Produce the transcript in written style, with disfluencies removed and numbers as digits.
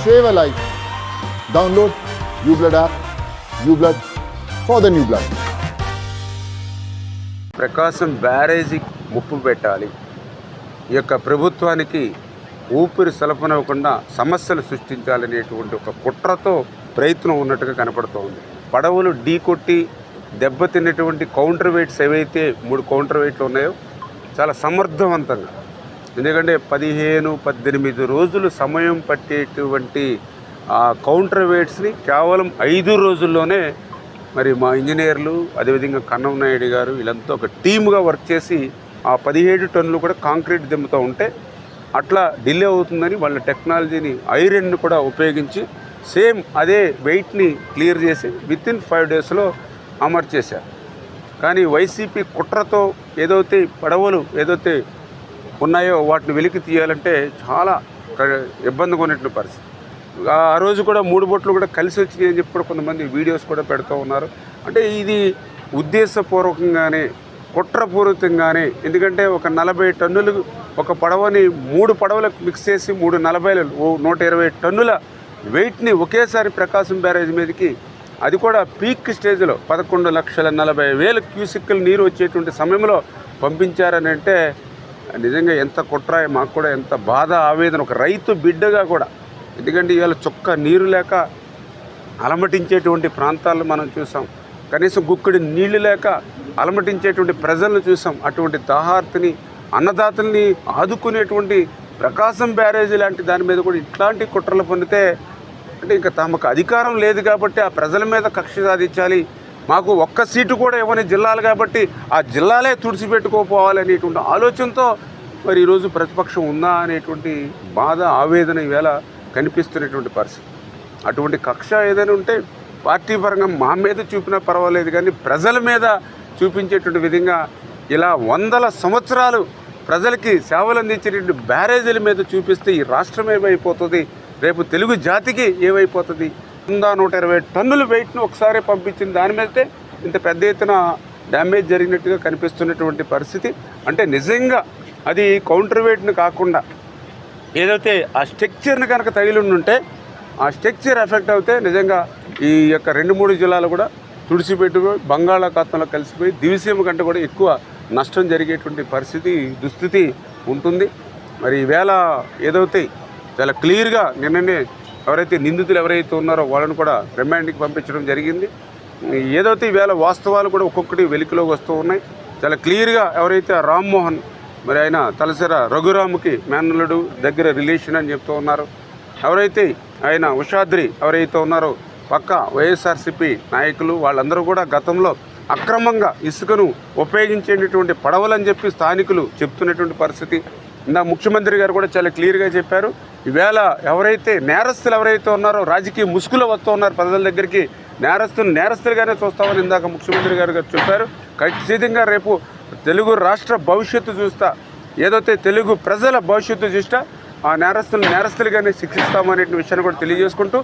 save a life. Download UBlood app. UBlood for the new blood. ప్రకాశం బ్యారేజీ ముప్పు పెట్టాలి, ఈ యొక్క ప్రభుత్వానికి ఊపిరి సలపనివ్వకుండా సమస్యలు సృష్టించాలనేటువంటి ఒక కుట్రతో ప్రయత్నం ఉన్నట్టుగా కనపడుతోంది. పడవలు ఢీకొట్టి దెబ్బతిన్నటువంటి కౌంటర్ వెయిట్స్ ఏవైతే 3 కౌంటర్ వెయిట్లు ఉన్నాయో చాలా సమర్థవంతంగా, ఎందుకంటే 15-18 రోజులు సమయం పట్టేటువంటి ఆ కౌంటర్ వెయిట్స్ని కేవలం 5 రోజుల్లోనే మరి మా ఇంజనీర్లు అదేవిధంగా కన్నం నాయుడు గారు వీళ్ళంతా ఒక టీమ్గా వర్క్ చేసి ఆ 17 టన్నులు కూడా కాంక్రీట్ దింపుతూ ఉంటే అట్లా డిలే అవుతుందని వాళ్ళ టెక్నాలజీని ఐరన్ను కూడా ఉపయోగించి సేమ్ అదే వెయిట్ని క్లియర్ చేసి వితిన్ 5 డేస్లో అమర్చేశారు. కానీ వైసీపీ కుట్రతో ఏదైతే పడవలు ఏదైతే ఉన్నాయో వాటిని వెలికి తీయాలంటే చాలా ఇబ్బందిగా ఉన్నటువంటి పరిస్థితి. ఆ రోజు కూడా 3 బోట్లు కూడా కలిసి వచ్చినాయి అని చెప్పి కూడా కొంతమంది వీడియోస్ కూడా పెడుతూ ఉన్నారు. అంటే ఇది ఉద్దేశపూర్వకంగానే కుట్రపూరితంగానే, ఎందుకంటే ఒక 40 టన్నులు ఒక పడవని 3 పడవలకు మిక్స్ చేసి 120 టన్నుల వెయిట్ని ఒకేసారి ప్రకాశం బ్యారేజ్ మీదకి, అది కూడా పీక్ స్టేజ్లో 11,40,000 క్యూసిక్కులు నీరు వచ్చేటువంటి సమయంలో పంపించారని అంటే నిజంగా ఎంత కుట్ర, మాకు కూడా ఎంత బాధ ఆవేదన, ఒక రైతు బిడ్డగా కూడా. ఎందుకంటే ఇవాళ చుక్క నీరు లేక అలమటించేటువంటి ప్రాంతాలను మనం చూసాం, కనీసం గుక్కడి నీళ్లు లేక అలమటించేటువంటి ప్రజలను చూసాం. అటువంటి దాహార్తిని అన్నదాతల్ని ఆదుకునేటువంటి ప్రకాశం బ్యారేజీ లాంటి దాని మీద కూడా ఇట్లాంటి కుట్రలు పొందితే అంటే ఇంకా తమకు అధికారం లేదు కాబట్టి ఆ ప్రజల మీద కక్ష సాధించాలి, మాకు ఒక్క సీటు కూడా ఇవ్వని జిల్లాలు కాబట్టి ఆ జిల్లాలే తుడిచిపెట్టుకోపోవాలనేటువంటి ఆలోచనతో మరి ఈరోజు ప్రతిపక్షం ఉందా అనేటువంటి బాధ ఆవేదన ఈవేళ కనిపిస్తున్నటువంటి పరిస్థితి. అటువంటి కక్ష ఏదైనా ఉంటే పార్టీ పరంగా మా మీద చూపినా పర్వాలేదు, కానీ ప్రజల మీద చూపించేటువంటి విధంగా ఇలా 100 సంవత్సరాలు ప్రజలకి సేవలు అందించేటువంటి బ్యారేజీల మీద చూపిస్తే ఈ రాష్ట్రం ఏమైపోతుంది, రేపు తెలుగు జాతికి ఏమైపోతుంది. 120 టన్నుల వెయిట్ను ఒకసారి పంపించిన దాని మీదే ఇంత పెద్ద ఎత్తున డ్యామేజ్ జరిగినట్టుగా కనిపిస్తున్నటువంటి పరిస్థితి. అంటే నిజంగా అది కౌంటర్ వెయిట్ను కాకుండా ఏదైతే ఆ స్ట్రక్చర్ని కనుక తగిలి ఉంటే ఆ స్ట్రక్చర్ ఎఫెక్ట్ అవుతే నిజంగా ఈ యొక్క 2-3 జిల్లాలు కూడా తుడిచిపెట్టుకుపోయి బంగాళాఖాతంలో కలిసిపోయి దివిసీమ కంటే కూడా ఎక్కువ నష్టం జరిగేటువంటి పరిస్థితి దుస్థితి ఉంటుంది. మరి ఈవేళ ఏదైతే చాలా క్లియర్గా నిన్ననే ఎవరైతే నిందితులు ఎవరైతే ఉన్నారో వాళ్ళని కూడా రిమాండ్కి పంపించడం జరిగింది. ఏదైతే ఈవేళ వాస్తవాలు కూడా ఒక్కొక్కటి వెలికిలోకి వస్తూ ఉన్నాయి. చాలా క్లియర్గా ఎవరైతే రామ్మోహన్, మరి ఆయన తలసర రఘురాముకి మేనల్లుడు దగ్గర రిలేషన్ అని చెప్తూ ఉన్నారు. ఎవరైతే ఆయన ఉషాద్రి ఎవరైతే ఉన్నారో పక్క వైఎస్ఆర్సీపీ నాయకులు వాళ్ళందరూ కూడా గతంలో అక్రమంగా ఇసుకను ఉపయోగించేటటువంటి పడవలని చెప్పి స్థానికులు చెప్తున్నటువంటి పరిస్థితి. నా ముఖ్యమంత్రి గారు కూడా చాలా క్లియర్గా చెప్పారు, ఈవేళ ఎవరైతే నేరస్తులు ఎవరైతే ఉన్నారో రాజకీయ ముసుగులో వస్తూ ఉన్నారు ప్రజల దగ్గరికి, నేరస్తులుగానే చూస్తామని ఇందాక ముఖ్యమంత్రి గారు చెప్పారు. ఖచ్చితంగా రేపు తెలుగు రాష్ట్ర భవిష్యత్తు చూస్తా, ఏదైతే తెలుగు ప్రజల భవిష్యత్తు చూస్తా ఆ నేరస్తులుగానే శిక్షిస్తామనే విషయాన్ని కూడా తెలియజేసుకుంటూ